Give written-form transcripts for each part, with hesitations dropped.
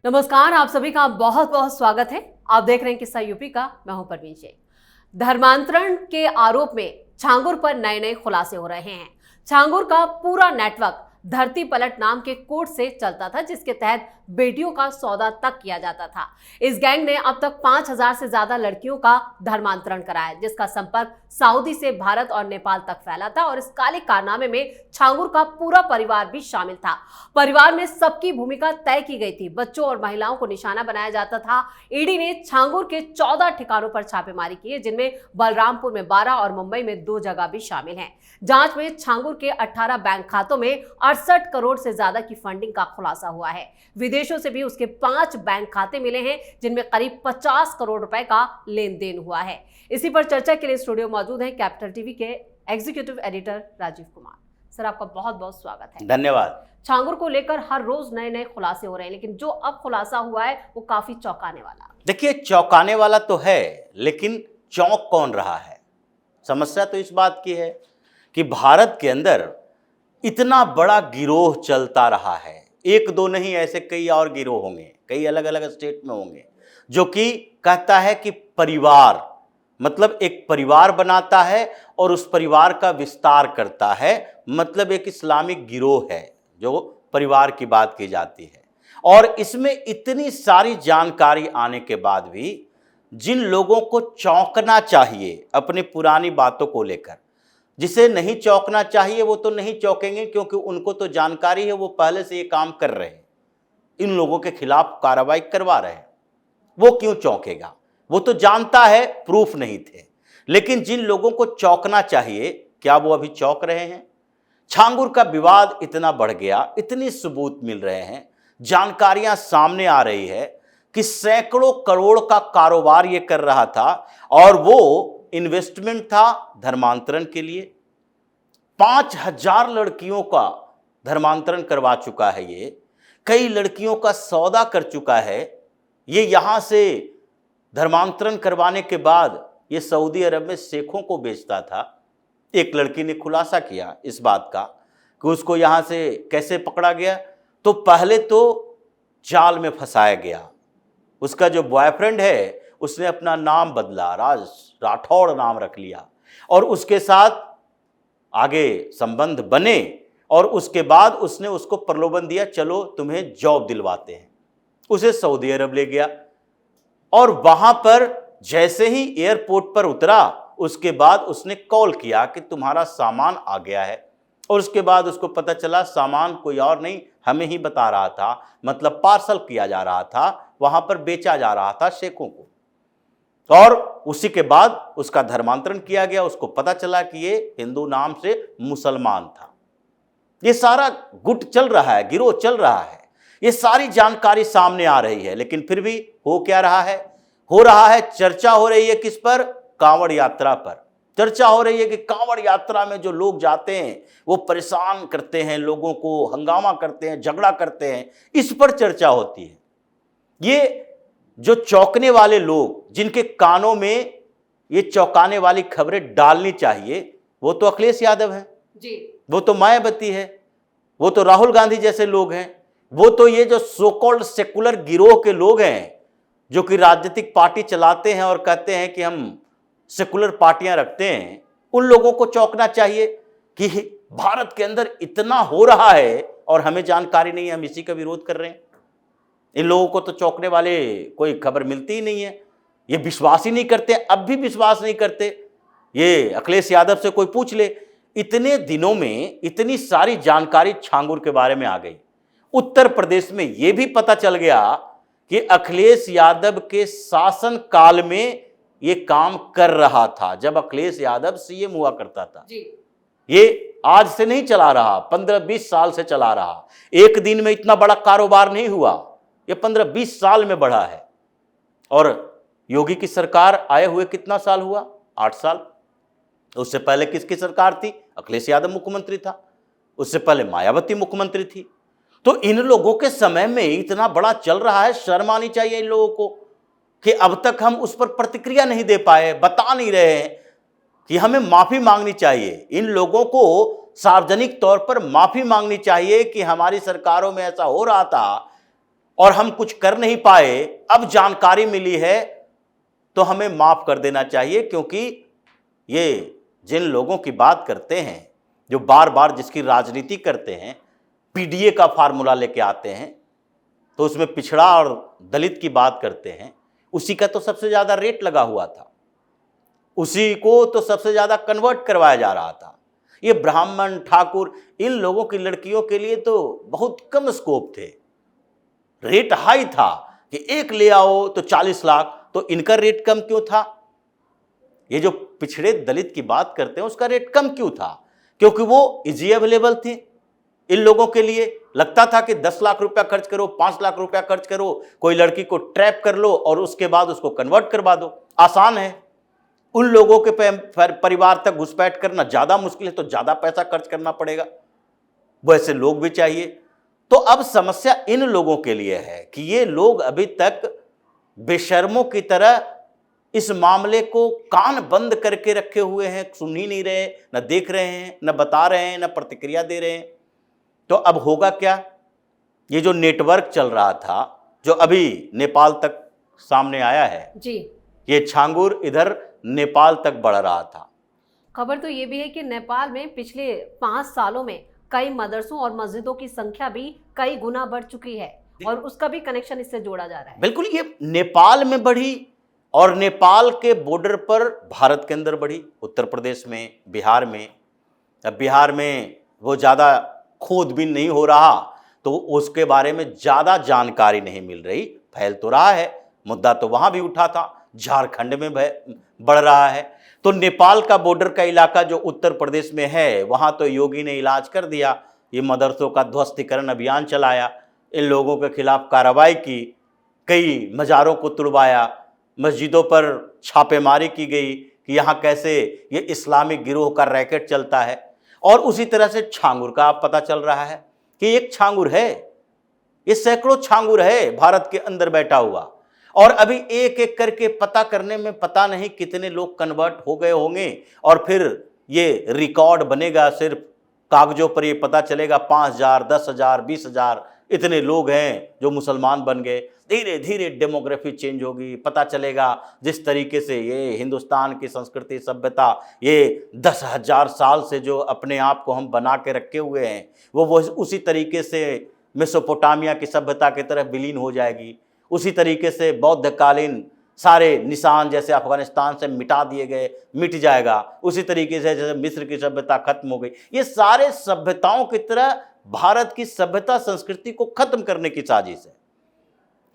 नमस्कार, आप सभी का बहुत बहुत स्वागत है। आप देख रहे हैं किस्सा यूपी का। मैं हूं परवीन शेख। धर्मांतरण के आरोप में छांगुर पर नए नए खुलासे हो रहे हैं। छांगुर का पूरा नेटवर्क धरती पलट नाम के कोड से चलता था, जिसके तहत बेटियों का सौदा तक किया जाता था। इस गैंग ने अब तक 5000 से ज्यादा लड़कियों का धर्मांतरण कराया, जिसका संपर्क सऊदी से भारत और नेपाल तक फैला था। और इस काले कारनामे में छांगुर का पूरा परिवार भी शामिल था। परिवार में सबकी भूमिका तय की गई थी। बच्चों और महिलाओं को निशाना बनाया जाता था। ईडी ने छांगुर के 14 ठिकानों पर छापेमारी की है, जिनमें बलरामपुर में 12 और मुंबई में 2 जगह भी शामिल हैं। जांच में छांगुर के 18 बैंक खातों में 68 करोड़ से ज्यादा की फंडिंग का खुलासा हुआ है। विदेशों से भी उसके 5 बैंक खाते मिले हैं, जिनमें करीब 50 करोड़ रुपए का लेन देन हुआ है। इसी पर चर्चा के लिए स्टूडियो मौजूद हैं कैपिटल टीवी के executive editor Rajeev Kumar. Sir, आपका बहुत बहुत स्वागत है। धन्यवाद। छांगुर को लेकर हर रोज नए नए खुलासे हो रहे हैं, लेकिन जो अब खुलासा हुआ है वो काफी चौंकाने वाला। देखिए, चौंकाने वाला तो है, लेकिन चौंक कौन रहा है? समस्या तो इस बात की है कि भारत के अंदर इतना बड़ा गिरोह चलता रहा है। एक दो नहीं, ऐसे कई और गिरोह होंगे, कई अलग अलग स्टेट में होंगे, जो कि कहता है कि परिवार, मतलब एक परिवार बनाता है और उस परिवार का विस्तार करता है, मतलब एक इस्लामिक गिरोह है जो परिवार की बात की जाती है। और इसमें इतनी सारी जानकारी आने के बाद भी जिन लोगों को चौंकना चाहिए अपनी पुरानी बातों को लेकर, जिसे नहीं चौंकना चाहिए वो तो नहीं चौंकेंगे, क्योंकि उनको तो जानकारी है, वो पहले से ये काम कर रहे हैं, इन लोगों के खिलाफ कार्रवाई करवा रहे हैं। वो क्यों चौंकेगा? वो तो जानता है, प्रूफ नहीं थे। लेकिन जिन लोगों को चौंकना चाहिए, क्या वो अभी चौंक रहे हैं? छांगुर का विवाद इतना बढ़ गया, इतनी सबूत मिल रहे हैं, जानकारियां सामने आ रही है कि सैकड़ों करोड़ का कारोबार ये कर रहा था, और वो इन्वेस्टमेंट था धर्मांतरण के लिए। 5000 लड़कियों का धर्मांतरण करवा चुका है ये, कई लड़कियों का सौदा कर चुका है ये। यहां से धर्मांतरण करवाने के बाद ये सऊदी अरब में शेखों को बेचता था। एक लड़की ने खुलासा किया इस बात का कि उसको यहां से कैसे पकड़ा गया। तो पहले तो जाल में फंसाया गया। उसका जो बॉयफ्रेंड है उसने अपना नाम बदला, राठौड़ नाम रख लिया, और उसके साथ आगे संबंध बने, और उसके बाद उसने उसको प्रलोभन दिया, चलो तुम्हें जॉब दिलवाते हैं। उसे सऊदी अरब ले गया, और वहां पर जैसे ही एयरपोर्ट पर उतरा, उसके बाद उसने कॉल किया कि तुम्हारा सामान आ गया है। और उसके बाद उसको पता चला सामान कोई और नहीं, हमें ही बता रहा था, मतलब पार्सल किया जा रहा था, वहां पर बेचा जा रहा था शेखों को। और उसी के बाद उसका धर्मांतरण किया गया। उसको पता चला कि ये हिंदू नाम से मुसलमान था। ये सारा गुट चल रहा है, गिरोह चल रहा है, ये सारी जानकारी सामने आ रही है। लेकिन फिर भी हो क्या रहा है? हो रहा है, चर्चा हो रही है किस पर? कांवड़ यात्रा पर। चर्चा हो रही है कि कांवड़ यात्रा में जो लोग जाते हैं वो परेशान करते हैं लोगों को, हंगामा करते हैं, झगड़ा करते हैं, इस पर चर्चा होती है। ये जो चौंकने वाले लोग, जिनके कानों में ये चौंकाने वाली खबरें डालनी चाहिए, वो तो अखिलेश यादव हैं जी, वो तो मायावती है, वो तो राहुल गांधी जैसे लोग हैं, वो तो ये जो सो कॉल्ड सेकुलर गिरोह के लोग हैं, जो कि राजनीतिक पार्टी चलाते हैं और कहते हैं कि हम सेकुलर पार्टियां रखते हैं। उन लोगों को चौंकना चाहिए कि भारत के अंदर इतना हो रहा है और हमें जानकारी नहीं है, हम इसी का विरोध कर रहे हैं। इन लोगों को तो चौंकने वाले कोई खबर मिलती ही नहीं है, ये विश्वास ही नहीं करते, अब भी विश्वास नहीं करते। ये अखिलेश यादव से कोई पूछ ले, इतने दिनों में इतनी सारी जानकारी छांगुर के बारे में आ गई। उत्तर प्रदेश में ये भी पता चल गया कि अखिलेश यादव के शासन काल में ये काम कर रहा था, जब अखिलेश यादव सीएम हुआ करता था जी। ये आज से नहीं चला रहा, 15-20 साल से चला रहा। एक दिन में इतना बड़ा कारोबार नहीं हुआ, ये 15-20 साल में बढ़ा है। और योगी की सरकार आए हुए कितना साल हुआ? 8 साल। उससे पहले किसकी सरकार थी? अखिलेश यादव मुख्यमंत्री था, उससे पहले मायावती मुख्यमंत्री थी। तो इन लोगों के समय में इतना बड़ा चल रहा है, शर्म आनी चाहिए इन लोगों को कि अब तक हम उस पर प्रतिक्रिया नहीं दे पाए, बता नहीं रहे हैं कि हमें माफी मांगनी चाहिए। इन लोगों को सार्वजनिक तौर पर माफी मांगनी चाहिए कि हमारी सरकारों में ऐसा हो रहा था और हम कुछ कर नहीं पाए, अब जानकारी मिली है तो हमें माफ कर देना चाहिए, क्योंकि ये जिन लोगों की बात करते हैं, जो बार बार जिसकी राजनीति करते हैं, पीडीए का फार्मूला लेके आते हैं, तो उसमें पिछड़ा और दलित की बात करते हैं, उसी का तो सबसे ज्यादा रेट लगा हुआ था, उसी को तो सबसे ज्यादा कन्वर्ट करवाया जा रहा था। ये ब्राह्मण, ठाकुर, इन लोगों की लड़कियों के लिए तो बहुत कम स्कोप थे। रेट हाई था कि एक ले आओ तो 40 लाख, तो इनका रेट कम क्यों था? ये जो पिछड़े दलित की बात करते हैं उसका रेट कम क्यों था? क्योंकि वो इजी अवेलेबल थी इन लोगों के लिए। लगता था कि 10 लाख रुपया खर्च करो, 5 लाख रुपया खर्च करो, कोई लड़की को ट्रैप कर लो और उसके बाद उसको कन्वर्ट करवा दो, आसान है। उन लोगों के परिवार तक घुसपैठ करना ज्यादा मुश्किल है, तो ज्यादा पैसा खर्च करना पड़ेगा, वैसे लोग भी चाहिए। तो अब समस्या इन लोगों के लिए है कि ये लोग अभी तक बेशर्मों की तरह इस मामले को कान बंद करके रखे हुए हैं, सुन ही नहीं रहे, न देख रहे हैं, न बता रहे हैं, न प्रतिक्रिया दे रहे हैं। तो अब होगा क्या? ये जो नेटवर्क चल रहा था, जो अभी नेपाल तक सामने आया है जी, ये छांगुर इधर नेपाल तक बढ़ रहा था। खबर तो ये भी है कि नेपाल में पिछले 5 सालों में कई मदरसों और मस्जिदों की संख्या भी कई गुना बढ़ चुकी है और उसका भी कनेक्शन इससे जोड़ा जा रहा है। बिल्कुल, ये नेपाल में बढ़ी और नेपाल के बॉर्डर पर भारत के अंदर बढ़ी, उत्तर प्रदेश में, बिहार में। अब बिहार में वो ज़्यादा खोजबीन नहीं हो रहा, तो उसके बारे में ज़्यादा जानकारी नहीं मिल रही। फैल तो रहा है, मुद्दा तो वहाँ भी उठा था, झारखंड में बढ़ रहा है। तो नेपाल का बॉर्डर का इलाका जो उत्तर प्रदेश में है, वहाँ तो योगी ने इलाज कर दिया, ये मदरसों का ध्वस्तीकरण अभियान चलाया, इन लोगों के खिलाफ कार्रवाई की, कई मज़ारों को तुड़वाया, मस्जिदों पर छापेमारी की गई कि यहाँ कैसे ये इस्लामिक गिरोह का रैकेट चलता है। और उसी तरह से छांगुर का आप पता चल रहा है कि एक छांगुर है, ये सैकड़ों छांगुर है भारत के अंदर बैठा हुआ, और अभी एक एक करके पता करने में पता नहीं कितने लोग कन्वर्ट हो गए होंगे, और फिर ये रिकॉर्ड बनेगा, सिर्फ कागजों पर ये पता चलेगा 5,000, 10,000, 20,000 इतने लोग हैं जो मुसलमान बन गए। धीरे धीरे डेमोग्राफी चेंज होगी, पता चलेगा जिस तरीके से ये हिंदुस्तान की संस्कृति सभ्यता ये 10,000 साल से जो अपने आप को हम बना के रखे हुए हैं, वो उसी तरीके से मेसोपोटामिया की सभ्यता की तरफ विलीन हो जाएगी। उसी तरीके से बौद्धकालीन सारे निशान जैसे अफगानिस्तान से मिटा दिए गए, मिट जाएगा। उसी तरीके से जैसे मिस्र की सभ्यता खत्म हो गई, ये सारे सभ्यताओं की तरह भारत की सभ्यता संस्कृति को खत्म करने की साजिश है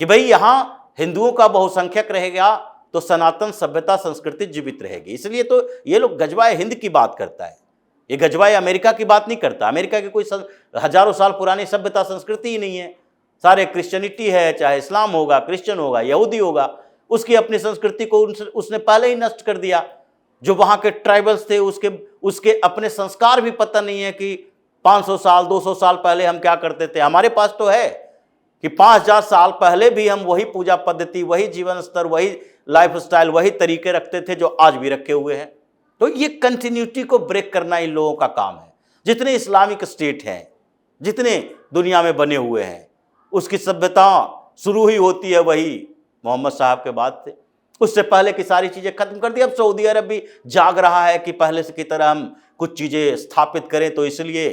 कि भाई यहां हिंदुओं का बहुसंख्यक रहेगा तो सनातन सभ्यता संस्कृति जीवित रहेगी। इसलिए तो ये लोग गजवाए हिंद की बात करता है, ये गजवाए अमेरिका की बात नहीं करता। अमेरिका की कोई हजारों साल पुरानी सभ्यता संस्कृति ही नहीं है, सारे क्रिश्चियनिटी है, चाहे इस्लाम होगा, क्रिश्चियन होगा, यहूदी होगा, उसकी अपनी संस्कृति को उसने पहले ही नष्ट कर दिया। जो वहाँ के ट्राइबल्स थे उसके अपने संस्कार भी पता नहीं है कि 500 साल 200 साल पहले हम क्या करते थे। हमारे पास तो है कि 5,000 साल पहले भी हम वही पूजा पद्धति, वही जीवन स्तर, वही लाइफ स्टाइल, वही तरीके रखते थे जो आज भी रखे हुए हैं। तो ये कंटिन्यूटी को ब्रेक करना इन लोगों का काम है। जितने इस्लामिक स्टेट हैं, जितने दुनिया में बने हुए हैं, उसकी सभ्यता शुरू ही होती है वही मोहम्मद साहब के बाद से। उससे पहले की सारी चीज़ें खत्म कर दी। अब सऊदी अरब भी जाग रहा है कि पहले से की तरह हम कुछ चीज़ें स्थापित करें, तो इसलिए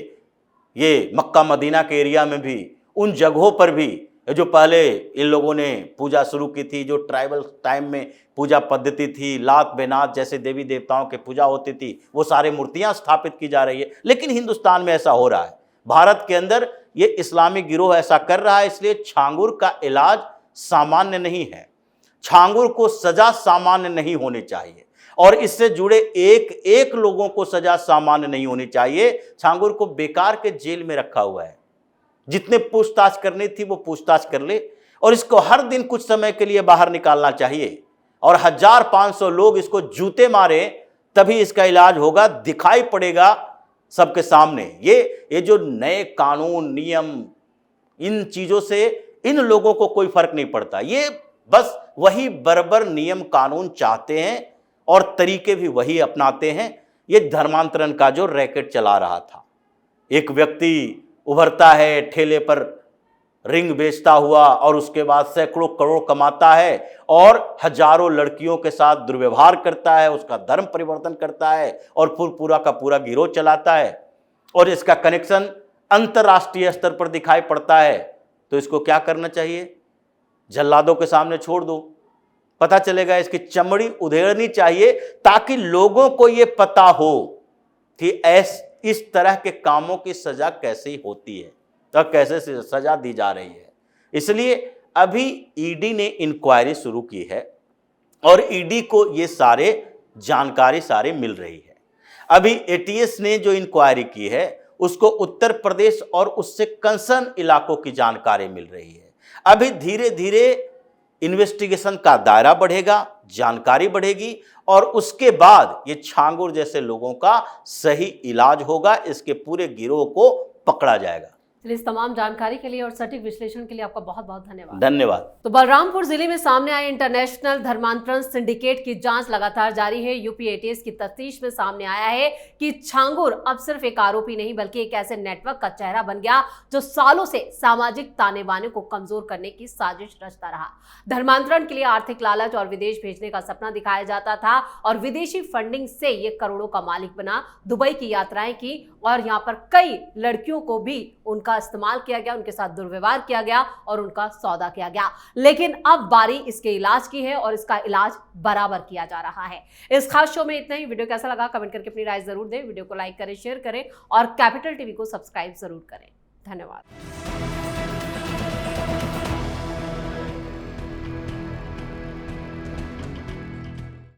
ये मक्का मदीना के एरिया में भी, उन जगहों पर भी जो पहले इन लोगों ने पूजा शुरू की थी, जो ट्राइबल टाइम में पूजा पद्धति थी, लात बेनात जैसे देवी देवताओं की पूजा होती थी, वो सारे मूर्तियां स्थापित की जा रही है। लेकिन हिंदुस्तान में ऐसा हो रहा है, भारत के अंदर ये इस्लामिक गिरोह ऐसा कर रहा है। इसलिए छांगुर का इलाज सामान्य नहीं है, छांगुर को सजा सामान्य नहीं होनी चाहिए, और इससे जुड़े एक एक लोगों को सजा सामान्य नहीं होनी चाहिए। छांगुर को बेकार के जेल में रखा हुआ है, जितने पूछताछ करनी थी वो पूछताछ कर ले, और इसको हर दिन कुछ समय के लिए बाहर निकालना चाहिए, और 1,500 लोग इसको जूते मारे तभी इसका इलाज होगा, दिखाई पड़ेगा सबके सामने। ये जो नए कानून नियम, इन चीजों से इन लोगों को कोई फर्क नहीं पड़ता। ये बस वही बर्बर नियम कानून चाहते हैं और तरीके भी वही अपनाते हैं। ये धर्मांतरण का जो रैकेट चला रहा था, एक व्यक्ति उभरता है, ठेले पर रिंग बेचता हुआ और उसके बाद सैकड़ों करोड़ कमाता है और हजारों लड़कियों के साथ दुर्व्यवहार करता है, उसका धर्म परिवर्तन करता है और पूरा का पूरा गिरोह चलाता है और इसका कनेक्शन अंतर्राष्ट्रीय स्तर पर दिखाई पड़ता है, तो इसको क्या करना चाहिए? जल्लादों के सामने छोड़ दो, पता चलेगा, इसकी चमड़ी उधेड़नी चाहिए ताकि लोगों को यह पता हो कि इस तरह के कामों की सजा कैसे होती है और कैसे सजा दी जा रही है। इसलिए अभी ईडी ने इंक्वायरी शुरू की है और ईडी को ये सारे जानकारी मिल रही है। अभी एटीएस ने जो इंक्वायरी की है उसको उत्तर प्रदेश और उससे कंसर्न इलाकों की जानकारी मिल रही है। अभी धीरे धीरे इन्वेस्टिगेशन का दायरा बढ़ेगा, जानकारी बढ़ेगी और उसके बाद ये छांगुर जैसे लोगों का सही इलाज होगा, इसके पूरे गिरोह को पकड़ा जाएगा। इस तमाम जानकारी के लिए और सटीक विश्लेषण के लिए आपका बहुत बहुत धन्यवाद। धन्यवाद। तो बलरामपुर जिले में सामने आए इंटरनेशनल धर्मांतरण सिंडिकेट की जांच लगातार जारी है। यूपी एटीएस की तफ्तीश में सामने आया है कि छांगुर अब सिर्फ एक आरोपी नहीं बल्कि एक ऐसे नेटवर्क का चेहरा बन गया जो सालों से सामाजिक ताने बाने को कमजोर करने की साजिश रचता रहा। धर्मांतरण के लिए आर्थिक लालच और विदेश भेजने का सपना दिखाया जाता था और विदेशी फंडिंग से ये करोड़ों का मालिक बना, दुबई की यात्राएं की और यहाँ पर कई लड़कियों को भी उनका इस्तेमाल किया गया, उनके साथ दुर्व्यवहार किया गया और उनका सौदा किया गया। लेकिन अब बारी इसके इलाज की है और इसका इलाज बराबर किया जा रहा है। इस खास शो में इतना ही। वीडियो कैसा लगा कमेंट करके अपनी राय जरूर दें। वीडियो को लाइक करें, शेयर करें और कैपिटल टीवी को सब्सक्राइब जरूर करें। धन्यवाद।